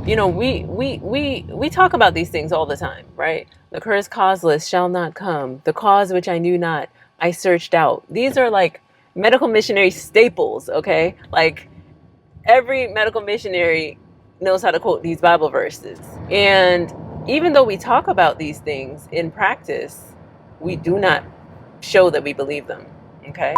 We talk about these things all the time, right? The curse causeless shall not come. The cause which I knew not, I searched out. These are like medical missionary staples, okay? Like every medical missionary knows how to quote these Bible verses. And even though we talk about these things in practice, we do not show that we believe them, okay?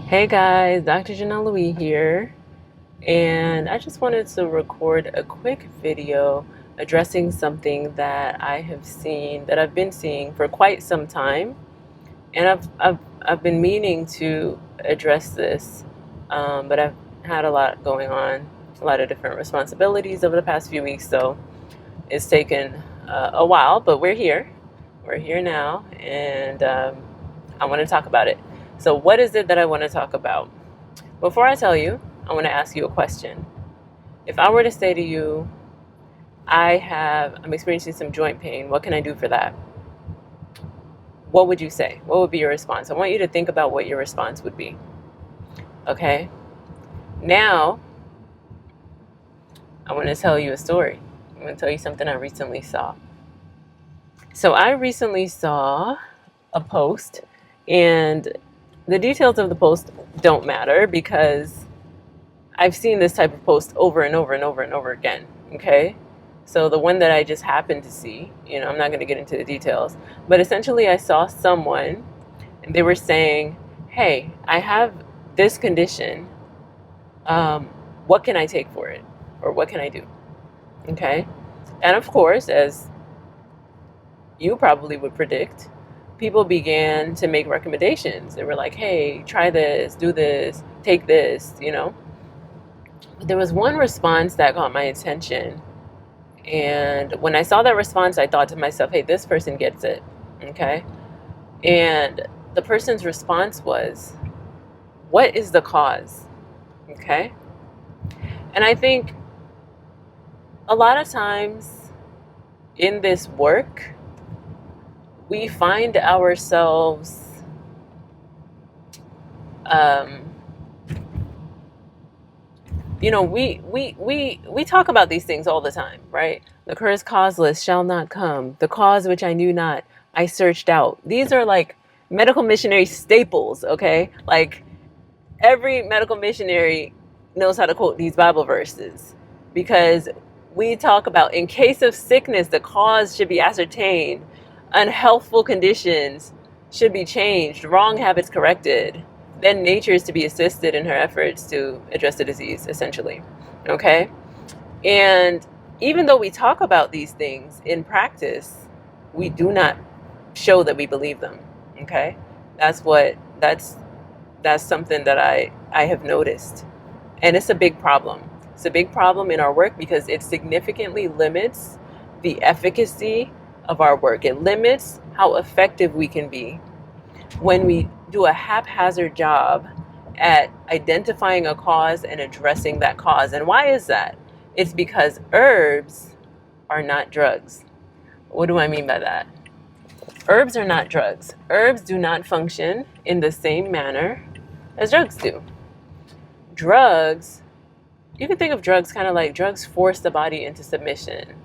Hey guys, Dr. Janelle Louis here, and I just wanted to record a quick video addressing something that I've been seeing for quite some time, and I've been meaning to address this, but I've had a lot going on, a lot of different responsibilities over the past few weeks, so it's taken a while, but we're here now, and I want to talk about it. So what is it that I want to talk about? Before I tell you, I want to ask you a question. If I were to say to you, I'm experiencing some joint pain, what can I do for that? What would you say? What would be your response? I want you to think about what your response would be. Okay? Now, I want to tell you a story. I'm going to tell you something I recently saw. So I recently saw a post, and the details of the post don't matter because I've seen this type of post over and over and over and over again, okay? So the one that I just happened to see, I'm not going to get into the details, but essentially I saw someone, and they were saying, hey, I have this condition. What can I take for it? Or what can I do? Okay? And of course, as you probably would predict, people began to make recommendations. They were like, hey, try this, do this, take this, But there was one response that got my attention. And when I saw that response, I thought to myself, hey, this person gets it. Okay. And the person's response was, what is the cause? Okay. And I think a lot of times in this work, we find ourselves we talk about these things all the time, right? The curse causeless shall not come. The cause which I knew not, I searched out. These are like medical missionary staples, okay? Like every medical missionary knows how to quote these Bible verses because we talk about in case of sickness, the cause should be ascertained, unhealthful conditions should be changed, wrong habits corrected. Then nature is to be assisted in her efforts to address the disease, essentially. Okay? And even though we talk about these things in practice, we do not show that we believe them. Okay? That's something that I have noticed. And it's a big problem. It's a big problem in our work because it significantly limits the efficacy of our work. It limits how effective we can be when we do a haphazard job at identifying a cause and addressing that cause. And why is that? It's because herbs are not drugs. What do I mean by that? Herbs are not drugs. Herbs do not function in the same manner as drugs do. Drugs, you can think of drugs kind of like drugs force the body into submission.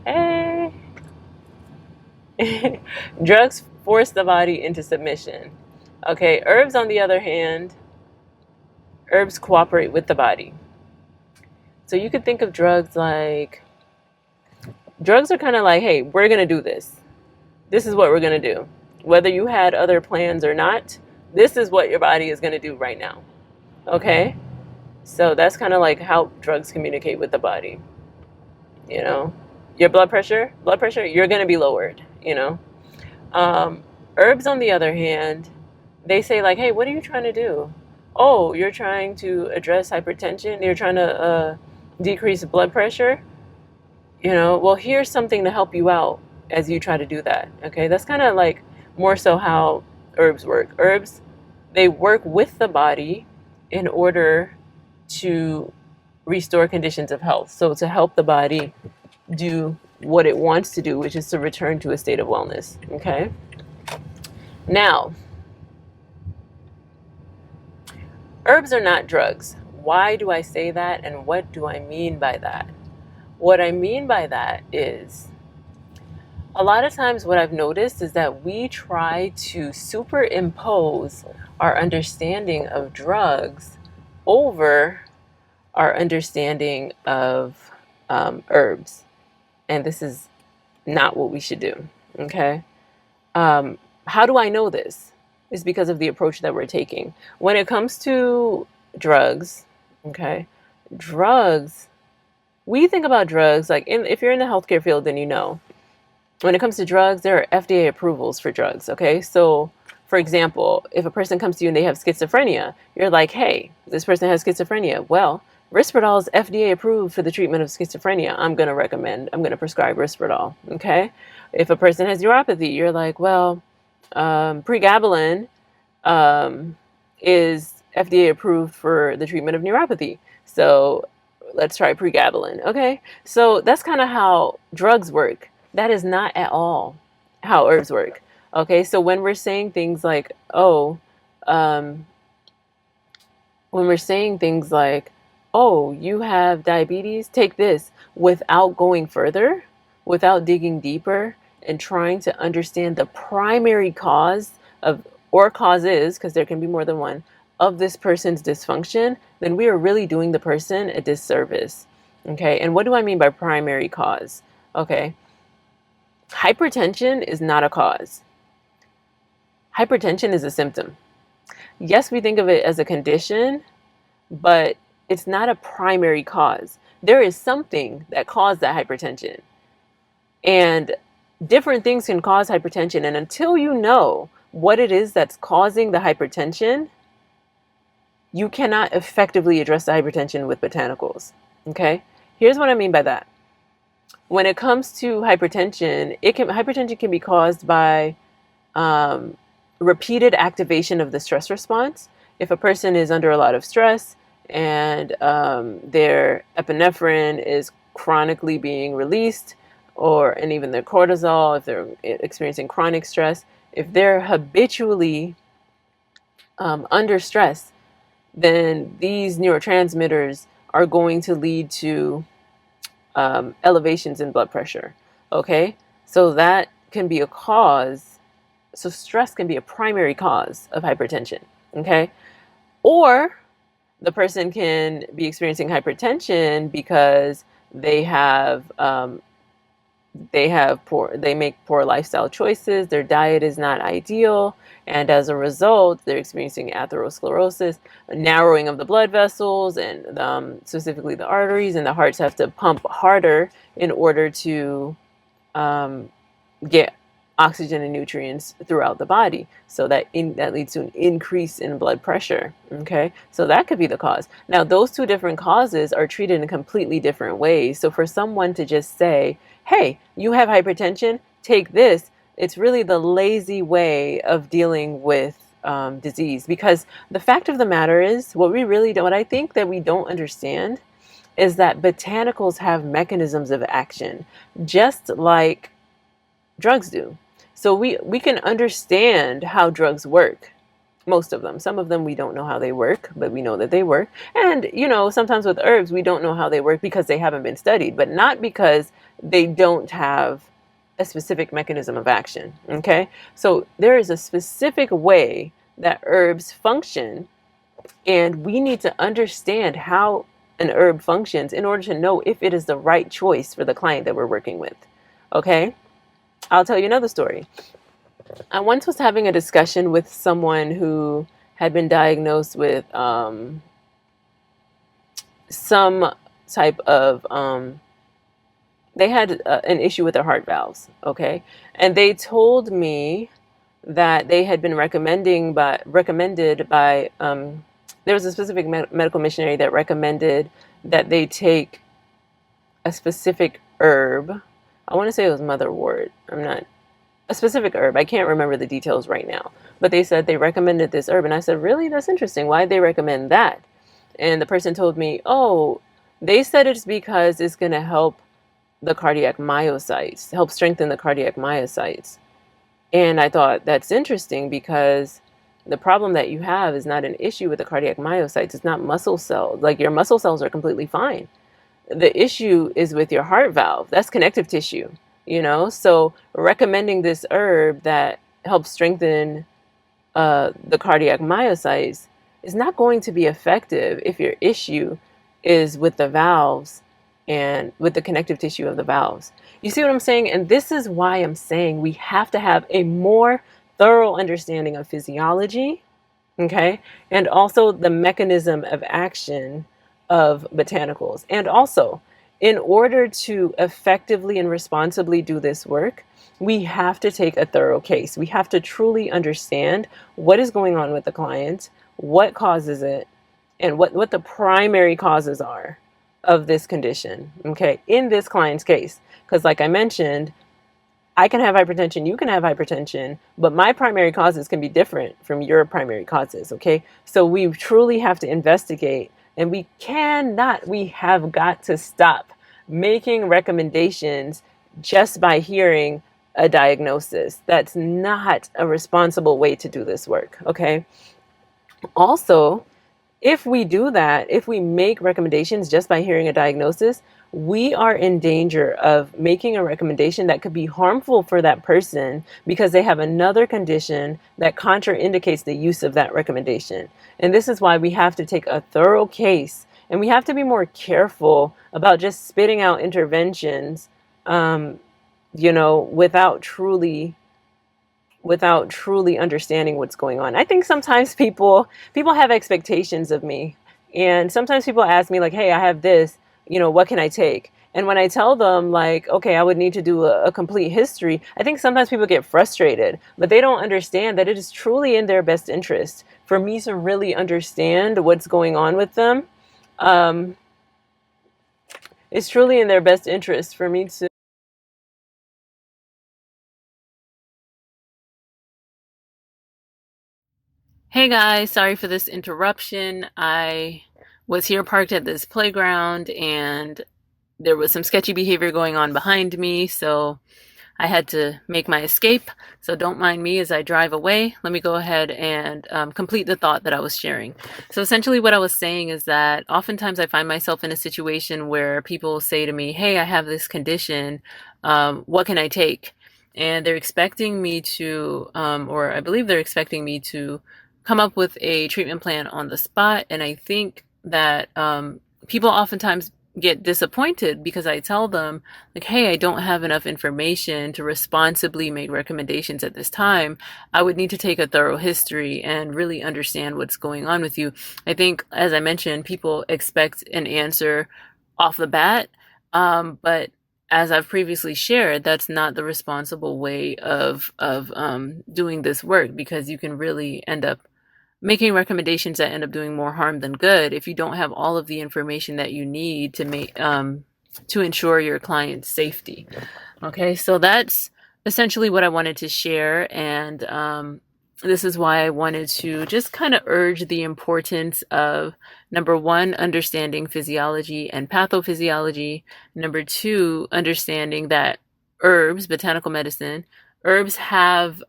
Hey. Drugs force the body into submission. Okay, herbs, on the other hand, herbs cooperate with the body. So you could think of drugs are kind of like, hey, we're going to do this. This is what we're going to do. Whether you had other plans or not, this is what your body is going to do right now. Okay? So that's kind of like how drugs communicate with the body. Your blood pressure, you're going to be lowered, Herbs, on the other hand, they say like, hey, what are you trying to do? Oh, you're trying to address hypertension. You're trying to decrease blood pressure. Well, here's something to help you out as you try to do that. Okay, that's kind of like more so how herbs work. Herbs, they work with the body in order to restore conditions of health. So to help the body do what it wants to do, which is to return to a state of wellness. Okay. Now, herbs are not drugs. Why do I say that, and what do I mean by that? What I mean by that is, a lot of times what I've noticed is that we try to superimpose our understanding of drugs over our understanding of herbs. And this is not what we should do. Okay. How do I know this? It's because of the approach that we're taking. When it comes to drugs, okay, drugs, we think about drugs like if you're in the healthcare field, then you know. When it comes to drugs, there are FDA approvals for drugs, okay? So, for example, if a person comes to you and they have schizophrenia, you're like, hey, this person has schizophrenia. Well, Risperdal is FDA approved for the treatment of schizophrenia. I'm going to prescribe Risperdal, okay? If a person has neuropathy, you're like, well, pregabalin is FDA approved for the treatment of neuropathy. So let's try pregabalin, okay? So that's kind of how drugs work. That is not at all how herbs work. Okay, so when we're saying things like, um, when we're saying things like, oh, you have diabetes, take this, without going further, without digging deeper and trying to understand the primary cause of, or causes, because there can be more than one, of this person's dysfunction, then we are really doing the person a disservice. Okay, and what do I mean by primary cause? Okay. Hypertension is not a cause. Hypertension is a symptom. Yes, we think of it as a condition, but it's not a primary cause. There is something that caused that hypertension. And different things can cause hypertension. And until you know what it is that's causing the hypertension, you cannot effectively address the hypertension with botanicals. Okay? Here's what I mean by that. When it comes to hypertension, hypertension can be caused by repeated activation of the stress response. If a person is under a lot of stress and their epinephrine is chronically being released, and even their cortisol, if they're experiencing chronic stress, if they're habitually under stress, then these neurotransmitters are going to lead to elevations in blood pressure. Okay, so that can be a cause. So stress can be a primary cause of hypertension. Okay, or the person can be experiencing hypertension because they make poor lifestyle choices. Their diet is not ideal, and as a result, they're experiencing atherosclerosis, a narrowing of the blood vessels, and specifically the arteries, and the hearts have to pump harder in order to get oxygen and nutrients throughout the body. So that leads to an increase in blood pressure. Okay, so that could be the cause. Now, those two different causes are treated in completely different ways. So for someone to just say, hey, you have hypertension, take this, it's really the lazy way of dealing with disease. Because the fact of the matter is, what I think that we don't understand is that botanicals have mechanisms of action, just like drugs do. So we can understand how drugs work. Most of them. Some of them we don't know how they work, but we know that they work. And, sometimes with herbs, we don't know how they work because they haven't been studied, but not because they don't have a specific mechanism of action. Okay? So there is a specific way that herbs function, and we need to understand how an herb functions in order to know if it is the right choice for the client that we're working with. Okay? I'll tell you another story. I once was having a discussion with someone who had been diagnosed with some type of, they had an issue with their heart valves, okay? And they told me that they had been recommended by, there was a specific medical missionary that recommended that they take a specific herb. I want to say it was motherwort. A specific herb. I can't remember the details right now. But they said they recommended this herb. And I said, really? That's interesting. Why'd they recommend that? And the person told me, oh, they said it's because it's going to help the cardiac myocytes, help strengthen the cardiac myocytes. And I thought that's interesting because the problem that you have is not an issue with the cardiac myocytes. It's not muscle cells. Like, your muscle cells are completely fine. The issue is with your heart valve. That's connective tissue, you know? So recommending this herb that helps strengthen the cardiac myocytes is not going to be effective if your issue is with the valves and with the connective tissue of the valves. You see what I'm saying? And this is why I'm saying we have to have a more thorough understanding of physiology, okay, and also the mechanism of action of botanicals. And also, in order to effectively and responsibly do this work, we have to take a thorough case. We have to truly understand what is going on with the client, what causes it, and what the primary causes are of this condition, okay, in this client's case. Because, like I mentioned, I can have hypertension, you can have hypertension, but my primary causes can be different from your primary causes, okay? So we truly have to investigate, and we have got to stop making recommendations just by hearing a diagnosis. That's not a responsible way to do this work, okay? Also, if we do that, if we make recommendations just by hearing a diagnosis, we are in danger of making a recommendation that could be harmful for that person because they have another condition that contraindicates the use of that recommendation. And this is why we have to take a thorough case, and we have to be more careful about just spitting out interventions, you know, without truly understanding what's going on. I think sometimes people have expectations of me. And sometimes people ask me like, "Hey, I have this, you know, what can I take?" And when I tell them like, "Okay, I would need to do a complete history," I think sometimes people get frustrated, but they don't understand that it is truly in their best interest for me to really understand what's going on with them. Um, it's truly in their best interest for me to. Hey guys, sorry for this interruption. I was here parked at this playground and there was some sketchy behavior going on behind me, so I had to make my escape. So don't mind me as I drive away. Let me go ahead and complete the thought that I was sharing. So essentially what I was saying is that oftentimes I find myself in a situation where people say to me, "Hey, I have this condition. What can I take?" And they're expecting me to, or I believe they're expecting me to come up with a treatment plan on the spot. And I think that people oftentimes get disappointed because I tell them like, "Hey, I don't have enough information to responsibly make recommendations at this time. I would need to take a thorough history and really understand what's going on with you." I think, as I mentioned, people expect an answer off the bat, but as I've previously shared, that's not the responsible way of doing this work, because you can really end up making recommendations that end up doing more harm than good if you don't have all of the information that you need to make to ensure your client's safety. Okay, so that's essentially what I wanted to share, and this is why I wanted to just kind of urge the importance of, number one, understanding physiology and pathophysiology. Number two, understanding that herbs, botanical medicine, herbs have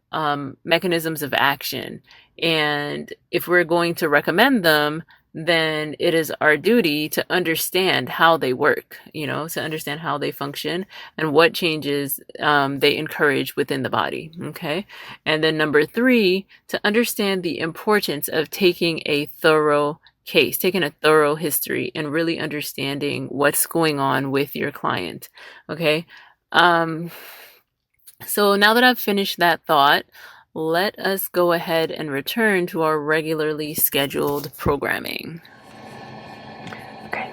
mechanisms of action. And if we're going to recommend them, then it is our duty to understand how they work, you know, to understand how they function and what changes they encourage within the body. Okay. And then number three, to understand the importance of taking a thorough case, taking a thorough history, and really understanding what's going on with your client. Okay. So now that I've finished that thought, let us go ahead and return to our regularly scheduled programming. Okay.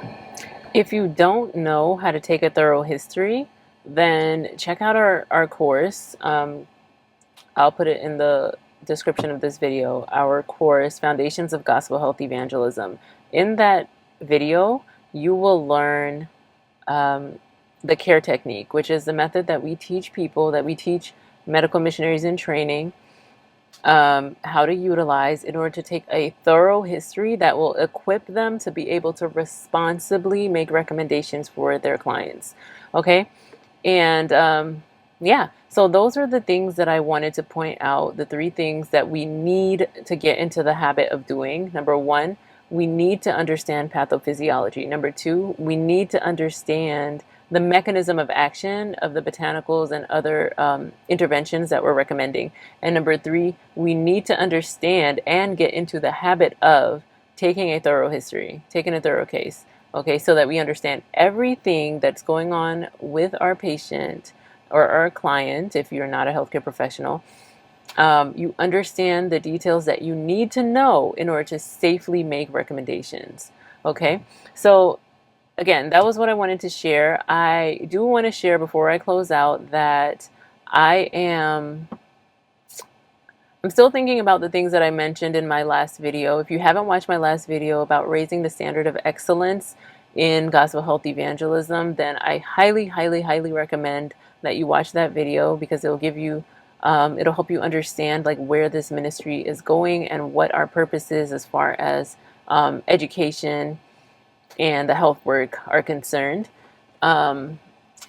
If you don't know how to take a thorough history, then check out our course. I'll put it in the description of this video, our course, Foundations of Gospel Health Evangelism. In that video, you will learn the care technique, which is the method that we teach people, that we teach medical missionaries in training, how to utilize in order to take a thorough history that will equip them to be able to responsibly make recommendations for their clients. Okay. And yeah, so those are the things that I wanted to point out, the three things that we need to get into the habit of doing. Number one, we need to understand pathophysiology. Number two, we need to understand the mechanism of action of the botanicals and other interventions that we're recommending. And number three, we need to understand and get into the habit of taking a thorough history, taking a thorough case. Okay, so that we understand everything that's going on with our patient or our client, if you're not a healthcare professional. You understand the details that you need to know in order to safely make recommendations. Okay, so again, that was what I wanted to share. I do want to share before I close out that I am I'm still thinking about the things that I mentioned in my last video. If you haven't watched my last video about raising the standard of excellence in gospel health evangelism, then I highly, highly, highly recommend that you watch that video, because it'll give you, it'll help you understand like where this ministry is going and what our purpose is as far as education and the health work are concerned. Um,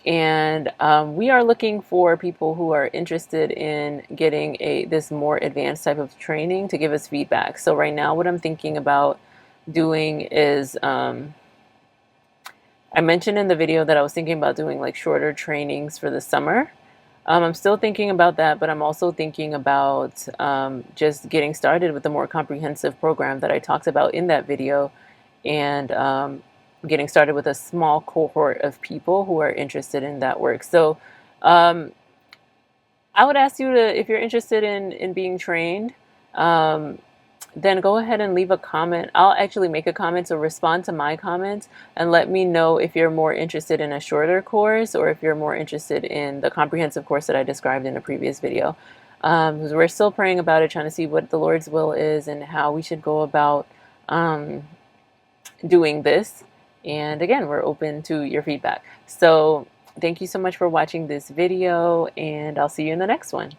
and we are looking for people who are interested in getting this more advanced type of training to give us feedback. So right now, what I'm thinking about doing is, I mentioned in the video that I was thinking about doing like shorter trainings for the summer. I'm still thinking about that, but I'm also thinking about just getting started with the more comprehensive program that I talked about in that video, and getting started with a small cohort of people who are interested in that work. So um, I would ask you to, if you're interested in being trained, um, then go ahead and leave a comment. I'll actually make a comment, so respond to my comments and let me know if you're more interested in a shorter course or if you're more interested in the comprehensive course that I described in a previous video. Because we're still praying about it, trying to see what the Lord's will is and how we should go about doing this. And again, we're open to your feedback. So thank you so much for watching this video, and I'll see you in the next one.